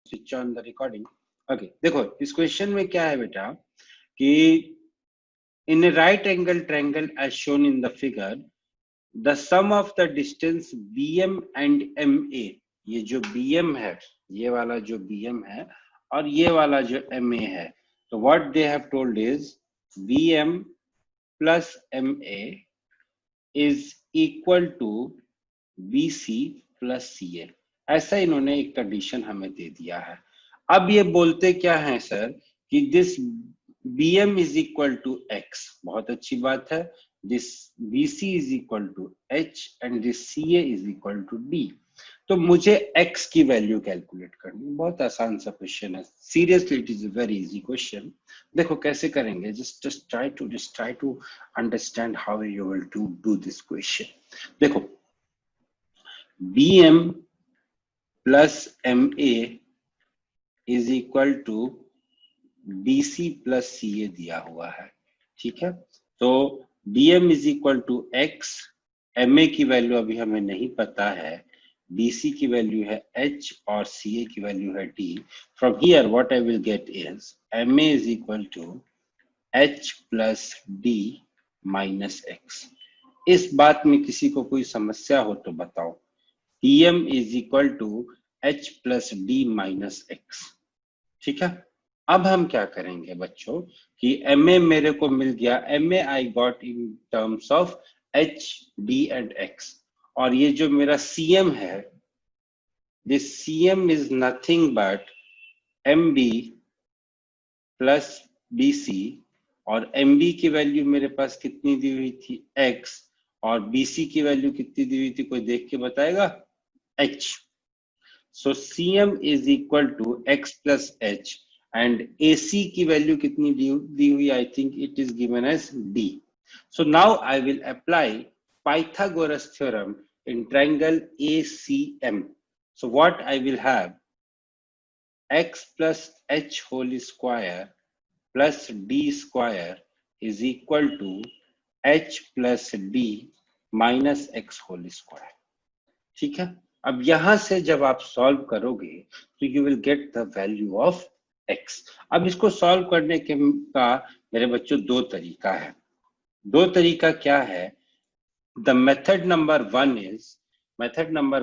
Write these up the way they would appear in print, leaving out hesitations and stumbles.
Switch on the recording. Okay, देखो इस question में क्या है बेटा कि in a right angle triangle as shown in the figure the sum of the distance BM and MA, ये जो BM है, ये वाला जो BM है और ये वाला जो MA है, तो what they have told is BM plus MA is equal to BC plus CA। ऐसा इन्होंने एक कंडीशन हमें दे दिया है। अब ये बोलते क्या है सर कि this BM is equal to X, बहुत अच्छी बात है। This BC is equal to H and this CA is equal to D। तो मुझे X की वैल्यू कैलकुलेट करनी, बहुत आसान सा क्वेश्चन है। Seriously it is a very easy question. देखो कैसे करेंगे, just try to understand how you will do this question। देखो BM plus MA is equal to BC plus CA दिया हुआ है, ठीक है। तो BM is equal to X, MA की वैल्यू अभी हमें नहीं पता है, BC की वैल्यू है H और CA की वैल्यू है D। From here what I will get is MA is equal to H plus D minus X। इस बात में किसी को कोई समस्या हो तो बताओ। PM is equal to H plus D minus X, ठीक है। अब हम क्या करेंगे बच्चों कि MA मेरे को मिल गया, MA I got in terms of H, D and X, और ये जो मेरा CM है, this CM is nothing but MB plus BC, और MB की वैल्यू मेरे पास कितनी दी हुई थी X, और BC की वैल्यू कितनी दी हुई थी, कोई देख के बताएगा? H। So CM is equal to X plus H and AC की वैल्यू कितनी दी हुई? I think it is given as D. So now I will apply Pythagoras theorem in triangle ACM. So what I will have, X plus H whole square plus D square is equal to H plus D minus X whole square, ठीक है। अब यहां से जब आप solve करोगे तो you will get the value of X। अब इसको सॉल्व करने के का मेरे बच्चों दो तरीका है। दो तरीका क्या है? The method number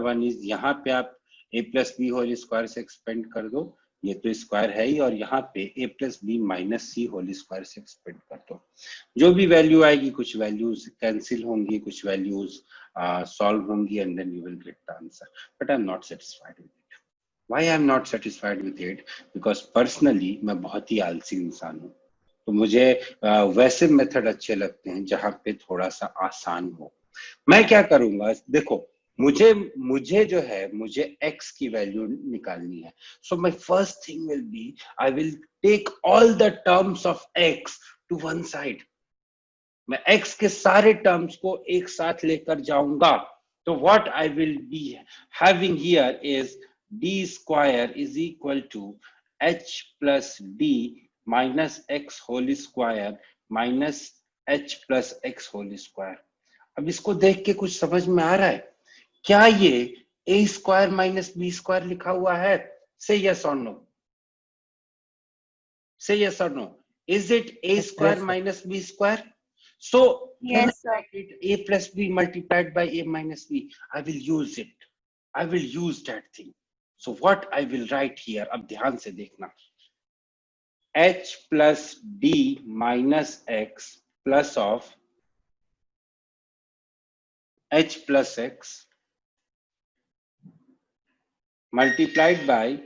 one is यहाँ पे आप a plus b whole square से एक्सपेंड कर दो, ये तो स्क्वायर है ही, और यहाँ पे a plus b minus c whole square से एक्सपेंड कर दो। जो भी वैल्यू आएगी, कुछ वैल्यूज कैंसिल होंगी, कुछ वैल्यूज सॉल्व होंगी, and then you will get the answer. But I am not satisfied with it. Why I am not satisfied with it? Because personally मैं बहुत ही आलसी इंसान हूँ, तो मुझे वैसे मेथड अच्छे लगते हैं जहां पे थोड़ा सा आसान हो। मैं क्या करूंगा, देखो मुझे जो है, मुझे X की वैल्यू निकालनी है। So my first thing will be I will take all the terms of X to one side. मैं X के सारे टर्म्स को एक साथ लेकर जाऊंगा। तो what I will be having here is D square is equal to H plus D minus X whole square minus H plus X whole square. अब इसको देख के कुछ समझ में आ रहा है क्या? ये a square minus b square लिखा हुआ है? से यस और नो, से यस और no. Is it a square माइनस b square? So when Yes, I sir. write it a plus b multiplied by a minus b, I will use it. I will use that thing. So what I will write here, अब ध्यान से देखना, h plus d minus x plus of h plus x multiplied by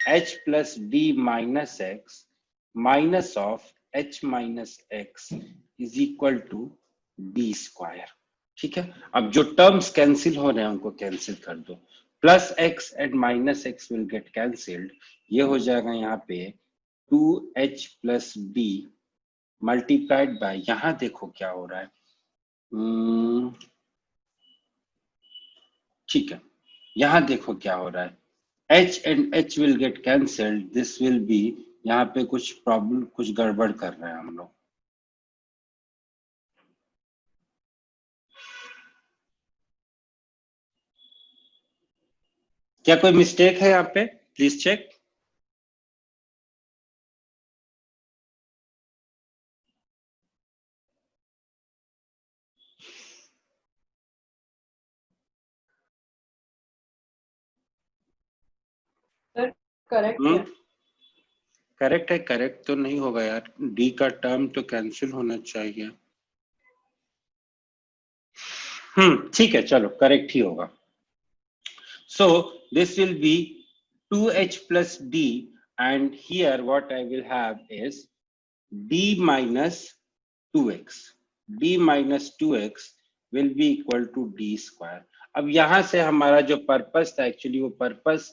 h plus d minus x minus of h minus x is equal to d square, ठीक है। अब जो terms cancel हो रहे हैं उनको कैंसिल कर दो। Plus x and minus x will get cancelled. ये हो जाएगा यहाँ पे 2h plus D multiplied by, यहाँ देखो क्या हो रहा है, ठीक है, यहाँ देखो क्या हो रहा है, h and h will get cancelled, this will be, यहाँ पे कुछ प्रॉब्लम, कुछ गड़बड़ कर रहे हैं हम लोग। क्या कोई मिस्टेक है यहाँ पे? Please check. करेक्ट है। करेक्ट है, करेक्ट तो नहीं होगा यार, डी का टर्म तो कैंसिल होना चाहिए। ठीक है, चलो करेक्ट ही होगा। So this will be 2h plus d, and here what I will have is d minus 2x. d minus 2x will be equal to d square. अब यहां से हमारा जो पर्पस था, एक्चुअली वो पर्पस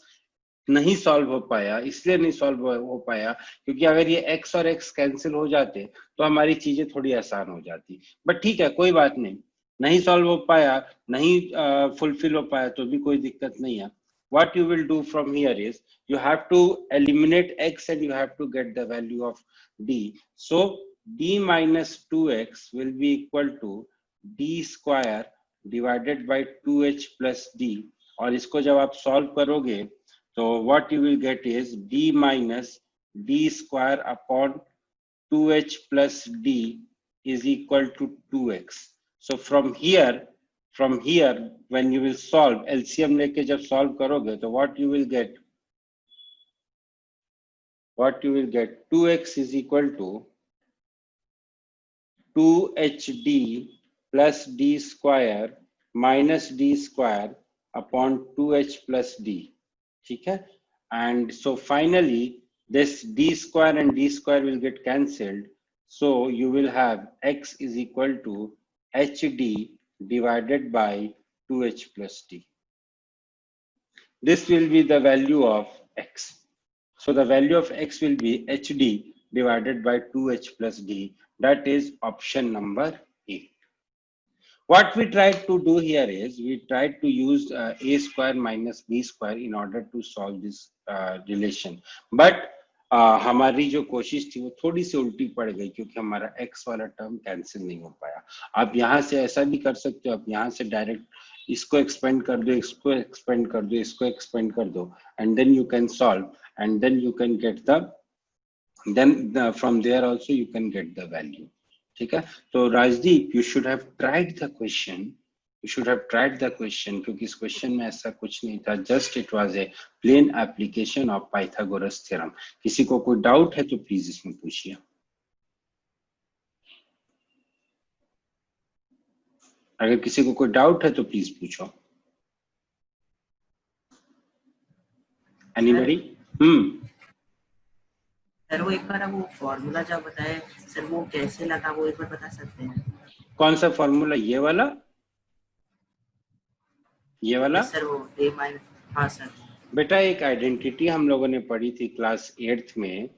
नहीं सॉल्व हो पाया, इसलिए नहीं सॉल्व हो पाया क्योंकि अगर ये x और x कैंसिल हो जाते तो हमारी चीजें थोड़ी आसान हो जाती। बट ठीक है, कोई बात नहीं, नहीं सॉल्व हो पाया, नहीं फुलफिल हो पाया तो भी कोई दिक्कत नहीं है। What you will do from here is you have to eliminate x and you have to get the value of d. So d minus 2x will be equal to d square divided by 2h plus d, और इसको जब आप solve करोगे तो what you will get is d minus d square upon 2h plus d is equal to 2x. So from here when you will solve LCM लेके जब solve करोगे तो what you will get 2x is equal to 2hd plus d square minus d square upon 2h plus d, ठीक है। And so finally this d square and d square will get cancelled, so you will have x is equal to hd divided by 2h plus d. This will be the value of x. So the value of x will be hd divided by 2h plus d. That is option number A. What we tried to do here is we tried to use a square minus b square in order to solve this relation. But हमारी जो कोशिश थी वो थोड़ी सी उल्टी पड़ गई क्योंकि हमारा x वाला टर्म कैंसिल नहीं हो पाया। आप यहाँ से ऐसा भी कर सकते हो, आप यहाँ से डायरेक्ट इसको एक्सपेंड कर दो, इसको एक्सपेंड कर दो, इसको एक्सपेंड कर दो, and then you can solve, and then you can get the from there also you can get the value, ठीक है। तो Rajdeep, you should have tried the question, क्योंकि इस क्वेश्चन में ऐसा कुछ नहीं था, just it was a plain application of Pythagoras theorem. किसी को कोई डाउट है तो प्लीज इसमें पूछिए। अगर किसी को कोई डाउट है तो प्लीज पूछो। एनीबॉडी? सर वो एक बार वो फॉर्मूला जो बताए सर वो कैसे लगा, वो एक बार बता सकते हैं? कौन सा फॉर्मूला? ये वाला? सर वो a माइनस, हाँ सर। बेटा एक आइडेंटिटी हम लोगों ने पढ़ी थी क्लास 8th में,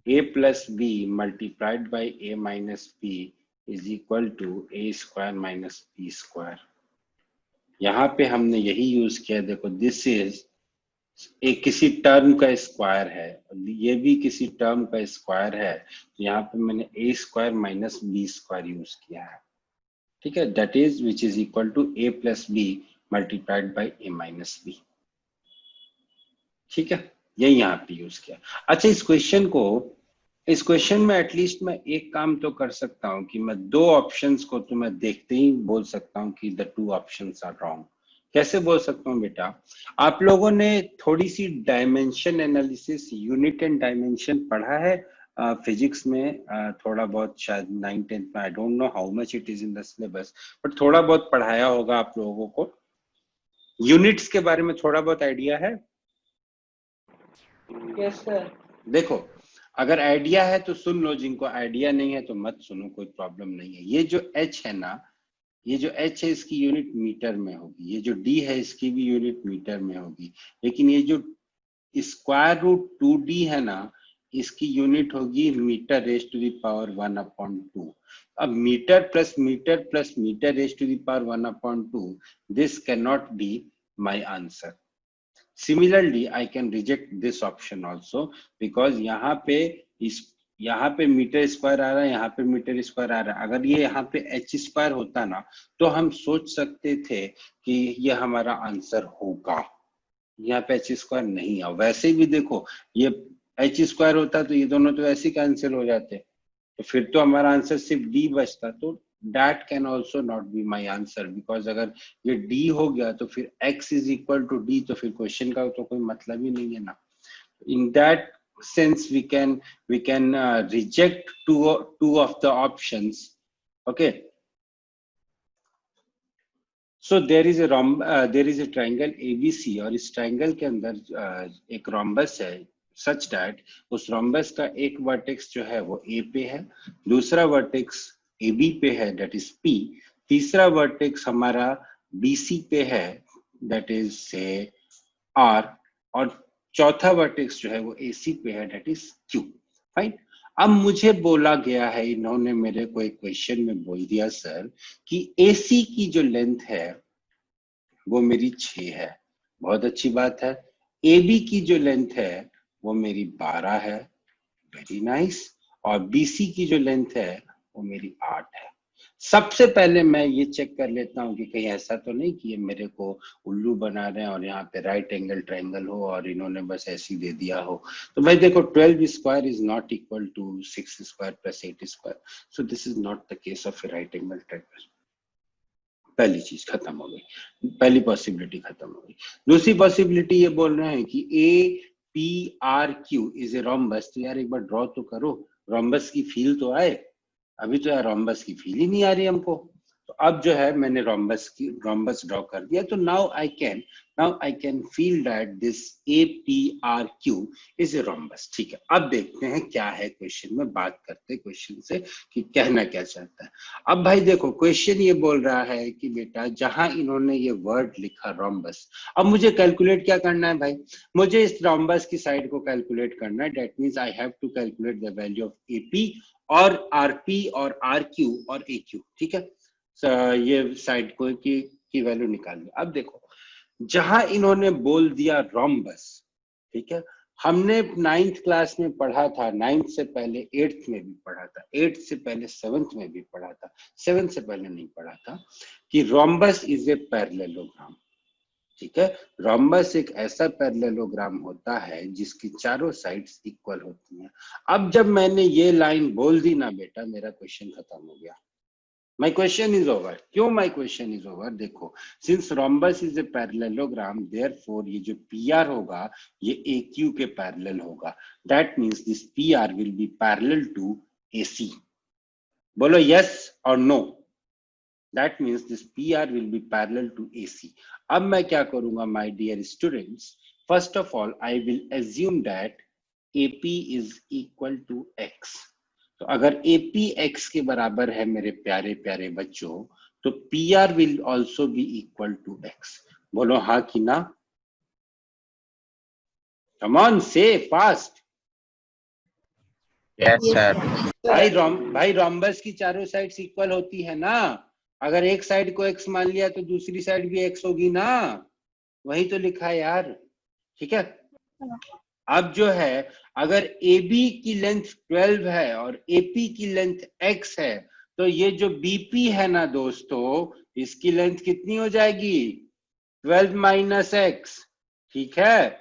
a plus b multiplied by a minus b is equal to a square minus b square. यहाँ पे हमने यही यूज किया। देखो दिस इज एक किसी टर्म का स्क्वायर है, ये भी किसी टर्म का स्क्वायर है, तो यहाँ पे मैंने a square minus b square use किया है, ठीक है। That is which is equal to a plus b multiplied by a minus b, ठीक है। यही यहाँ पे यूज किया। अच्छा इस क्वेश्चन में एटलीस्ट मैं एक काम तो कर सकता हूँ कि मैं दो ऑप्शंस को तो मैं देखते ही बोल सकता हूँ कि the two options are wrong. कैसे बोल सकता हूँ बेटा? आप लोगों ने थोड़ी सी dimension analysis, unit and dimension पढ़ा है फिजिक्स में, थोड़ा बहुत शायद 9th-10th में, I don't know how much it is in the syllabus, but थोड़ा बहुत पढ़ाया होगा आप लोगों को। यूनिट्स के बारे में थोड़ा बहुत आइडिया है? Yes sir. देखो अगर आइडिया है तो सुन लो, जिनको आइडिया नहीं है तो मत सुनो, कोई प्रॉब्लम नहीं है। ये जो h है ना, ये जो h है इसकी यूनिट मीटर में होगी, ये जो d है इसकी भी यूनिट मीटर में होगी, लेकिन ये जो स्क्वायर रूट 2d है ना, इसकी यूनिट होगी metre raise to the power 1/2। अब metre plus metre plus metre raise to the power 1/2, this can not be my answer. Similarly, I can reject this option also because यहाँ पे metre square आ रहा है, यहाँ पे metre square आ रहा है। अगर ये यहाँ पे h स्क्वायर होता ना तो हम सोच सकते थे कि ये हमारा आंसर होगा। यहाँ पे h स्क्वायर नहीं है। वैसे भी देखो ये h स्क्वायर होता तो ये दोनों तो ऐसे कैंसिल हो जाते, तो फिर तो हमारा आंसर सिर्फ d बचता। तो that can also not be my answer because अगर ये d हो गया तो फिर x is equal to d, तो फिर क्वेश्चन का तो कोई मतलब ही नहीं है ना। In that sense, we can reject two of the options. Okay. So there is a triangle ABC, और इस ट्राइंगल के अंदर एक रोम्बस है, सच दैट उस रोम्बस का एक वर्टेक्स जो है वो A पे है, दूसरा वर्टेक्स AB पे है, दैट इज P, तीसरा वर्टेक्स हमारा BC पे है, दैट इज से R, और चौथा वर्टेक्स जो है वो AC पे है, दैट इज Q. फाइन. अब मुझे बोला गया है, इन्होंने मेरे को एक क्वेश्चन में बोल दिया सर कि AC की जो लेंथ है वो मेरी 6 है. बहुत अच्छी बात है. AB की जो लेंथ है वो मेरी 12 है. Very nice. और BC की जो लेंथ है वो मेरी 8 है. सबसे पहले मैं ये चेक कर लेता हूँ कि कहीं ऐसा तो नहीं कि ये मेरे को उल्लू बना रहे हैं और यहाँ पे राइट एंगल ट्रायंगल हो और इन्होंने बस ऐसे ही दे दिया हो. तो भाई देखो, 12 square is not equal to 6 square plus 8 square. So this is not the case of a right angle triangle. पहली चीज खत्म हो गई, पहली पॉसिबिलिटी खत्म हो गई. दूसरी पॉसिबिलिटी ये बोल रहे हैं कि APRQ इज ए रोम्बस. तो यार एक बार ड्रॉ तो करो, रोम्बस की फील तो आए. अभी तो यार रोम्बस की फील ही नहीं आ रही हमको. तो अब जो है मैंने रोम्बस ड्रॉ कर दिया. तो now I can feel that this APRQ is a rhombus. ठीक है, अब देखते हैं क्या है क्वेश्चन में, बात करते हैं क्वेश्चन से कि कहना क्या चाहता है. अब भाई देखो, क्वेश्चन ये बोल रहा है कि बेटा जहां इन्होंने ये वर्ड लिखा रोम्बस, अब मुझे कैलकुलेट क्या करना है भाई, मुझे इस रोम्बस की साइड को कैलकुलेट करना है. That means I have to calculate the value of AP और RP और RQ और AQ. ठीक है, ये साइड को की वैल्यू निकाल ली. अब देखो, जहां इन्होंने बोल दिया रोम्बस, ठीक है, हमने 9th क्लास में पढ़ा था, 9th से पहले 8th में भी पढ़ा था, 8th से पहले 7th में भी पढ़ा था, 7th से पहले नहीं पढ़ा था कि रोम्बस इज ए पैरेललोग्राम. ठीक है, रोम्बस एक ऐसा पैरेललोग्राम होता है जिसकी चारों साइड्स इक्वल होती हैं. अब जब मैंने ये लाइन बोल दी ना बेटा, मेरा क्वेश्चन खत्म हो गया. My question is over. क्यों my question is over? देखो, since rhombus is a parallelogram, therefore ये जो PR होगा ये AQ के पैरेलल होगा. That means this PR will be parallel to AC. बोलो yes or no? That means this PR will be parallel to AC. अब मैं क्या करूंगा my dear students? First of all, I will assume that AP is equal to X. तो अगर AP X के बराबर है मेरे प्यारे प्यारे बच्चों, तो PR will also be equal to X. बोलो हाँ कि ना? Come on, say fast. Yes, sir. भाई रोम्बस की चारों साइड्स इक्वल होती है ना. अगर एक साइड को X मान लिया तो दूसरी साइड भी X होगी ना. वही तो लिखा है यार. ठीक है, अब जो है अगर AB की लेंथ 12 है और AP की लेंथ X है, तो ये जो BP है ना दोस्तों, इसकी लेंथ कितनी हो जाएगी? 12 माइनस X. ठीक है,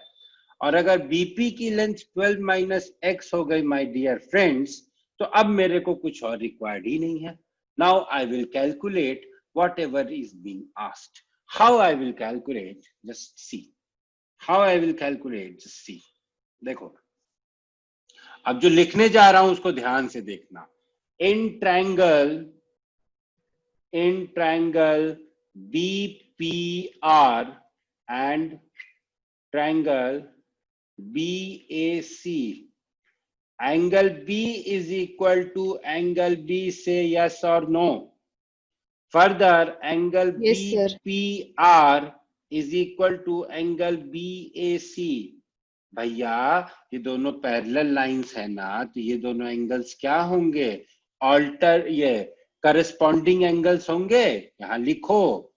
और अगर BP की लेंथ 12 माइनस X हो गई माय डियर फ्रेंड्स, तो अब मेरे को कुछ और रिक्वायर्ड ही नहीं है. Now I will calculate whatever is being asked. How I will calculate? Just see. How I will calculate? Just see. देखो, अब जो लिखने जा रहा हूं उसको ध्यान से देखना. In triangle BPR and triangle BAC, angle B is equal to angle B. say yes or no. Further, angle Yes, sir. BPR is equal to angle BAC. भैया ये दोनों पैरेलल लाइंस है ना, तो ये दोनों एंगल्स क्या होंगे? ये करस्पॉन्डिंग एंगल्स होंगे. यहां लिखो,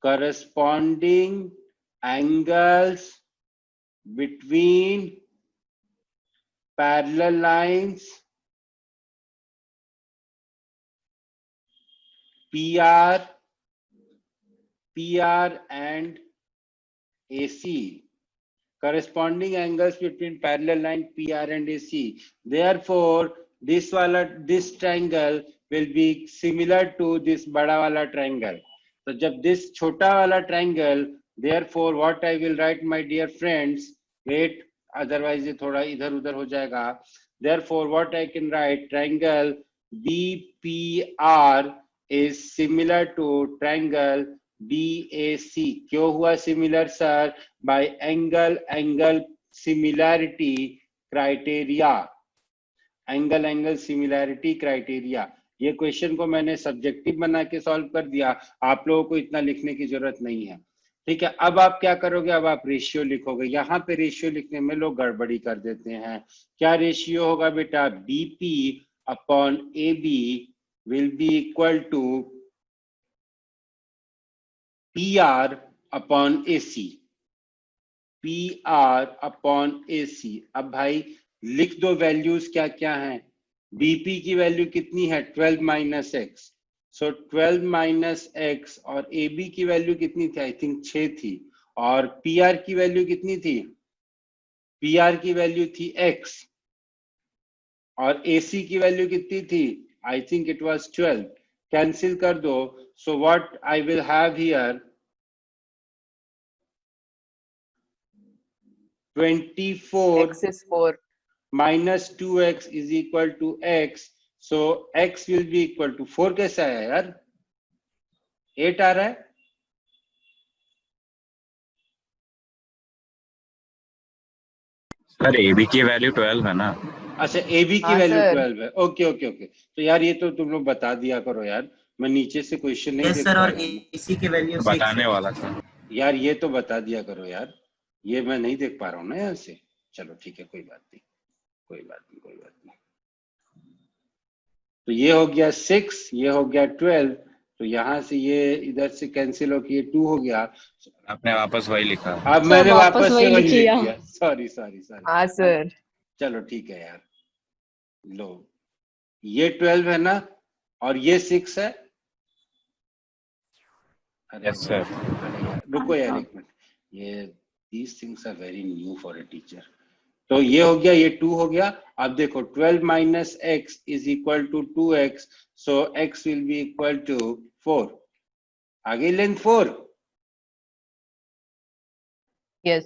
corresponding angles between parallel lines PR and AC. Corresponding angles between parallel line PR and AC. Therefore, this triangle will be similar to this bada wala triangle. So, जब this छोटा वाला triangle, therefore, what I will write, my dear friends, wait, otherwise ये थोड़ा इधर उधर हो जाएगा। Therefore, what I can write, triangle BPR is similar to triangle BAC. क्यों हुआ similar sir? By angle similarity criteria. Angle similarity criteria. ये question को मैंने सब्जेक्टिव बना के सॉल्व कर दिया, आप लोगों को इतना लिखने की जरूरत नहीं है। ठीक है, अब आप क्या करोगे, अब आप रेशियो लिखोगे। यहाँ पे रेशियो लिखने में लोग गड़बड़ी कर देते हैं। क्या रेशियो होगा बेटा? BP upon A B will be equal to P R upon A C. P R upon A C. अब भाई लिख दो वैल्यूज क्या क्या है। बीपी की वैल्यू कितनी है? 12 माइनस एक्स। सो 12 माइनस एक्स। और ए बी की वैल्यू कितनी थी? आई थिंक 6 थी। और पी आर की वैल्यू कितनी थी? पी आर की वैल्यू थी एक्स। और ए सी की वैल्यू कितनी थी? I think it was 12। Cancel कर दो। So what I will have here 24 X is 4. minus 2x is equal to x. So x will be equal to 4। कैसा है यार? 8 आ रहा है। सर ए बी की वैल्यू 12 है ना? अच्छा, ए बी की हाँ, वैल्यू सर। 12 है। Okay okay okay. तो यार ये तो तुम लोग बता दिया करो यार, मैं नीचे से क्वेश्चन नहीं यस देख सर, पा और रहा हूँ। इसी की वैल्यू 6 बताने वाला था। यार ये तो बता दिया करो यार, ये मैं नहीं देख पा रहा हूँ ना यहाँ से। चलो ठीक है, कोई बात नहीं, कोई बात नहीं, कोई बात नहीं। तो ये हो गया 6, ये हो गया 12। तो यहाँ से ये इधर से कैंसिल होकर ये 2 हो गया। आपने वापस वही लिखा। अब सर, मैंने वापस वापस से वही वही लिख लिख लिया। दिया। Sorry sorry sorry. हाँ सर। चलो ठीक है यार। लो, ये 12 है ना, और ये 6 है। अरे यस सर। अरे यार रुको यार एक मिनट, ये these things are very new for a teacher। तो ये हो गया, ये 2 हो गया। अब देखो 12 minus x is equal to 2x। So x will be equal to 4। आ गई लेंथ 4। यस।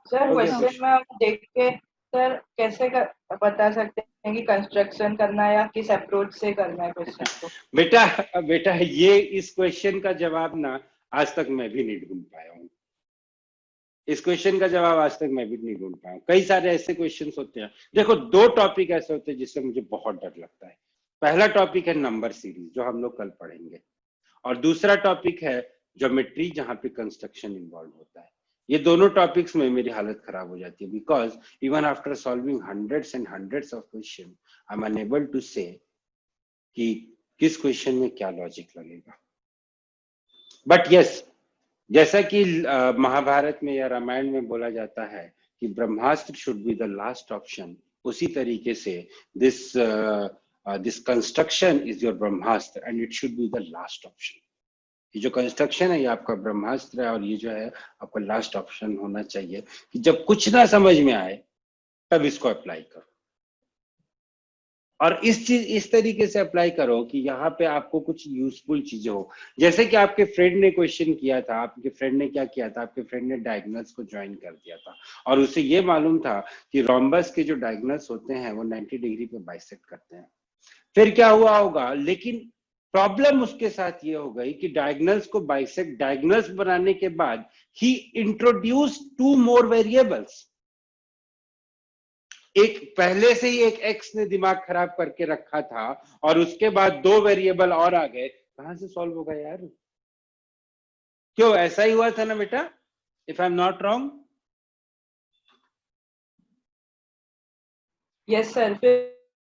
सर हो गया क्वेश्चन क्वेश्चन। में हम देख के सर कैसे बता सकते हैं कि कंस्ट्रक्शन करना है या किस अप्रोच से करना है क्वेश्चन को? बेटा ये इस क्वेश्चन का जवाब ना आज तक मैं भी नहीं ढूंढ पाया हूँ। इस क्वेश्चन का जवाब आज तक मैं भी नहीं ढूंढ पाया हूँ। कई सारे ऐसे क्वेश्चंस होते हैं। देखो 2 टॉपिक ऐसे होते हैं जिससे मुझे बहुत डर लगता है। पहला टॉपिक है नंबर सीरीज, जो हम लोग कल पढ़ेंगे, और दूसरा टॉपिक है ज्योमेट्री, जहां पे कंस्ट्रक्शन इन्वॉल्व होता है। ये दोनों टॉपिक्स में मेरी हालत खराब हो जाती है, because even after solving hundreds and hundreds of question I am unable to say कि किस क्वेश्चन में क्या लॉजिक लगेगा। बट यस, जैसा कि महाभारत में या रामायण में बोला जाता है कि Brahmastra should be the last option, उसी तरीके से this construction is your Brahmastra and it should be the last option. ये जो कंस्ट्रक्शन है ये आपका ब्रह्मास्त्र है, और ये जो है आपका लास्ट ऑप्शन होना चाहिए कि जब कुछ ना समझ में आए तब इसको अप्लाई करो। और इस तरीके से अप्लाई करो कि यहाँ पे आपको कुछ यूजफुल चीजें हो। जैसे कि आपके फ्रेंड ने क्वेश्चन किया था, आपके फ्रेंड ने क्या किया था, आपके फ्रेंड ने डायगोनल्स को ज्वाइन कर दिया था, और उसे ये मालूम था कि रोम्बस के जो डायगोनल्स होते हैं वो 90 डिग्री पे बाइसेक्ट करते हैं। फिर क्या हुआ होगा, लेकिन प्रॉब्लम उसके साथ ये हो गई कि डायगोनल्स को बाइसेक्ट, डायगोनल्स बनाने के बाद ही इंट्रोड्यूस 2 मोर वेरिएबल्स। एक पहले से ही एक एक्स ने दिमाग खराब करके रखा था, और उसके बाद 2 वेरिएबल और आ गए। कहां से सॉल्व होगा यार? क्यों, ऐसा ही हुआ था ना बेटा, if I am not wrong? Yes sir, फिर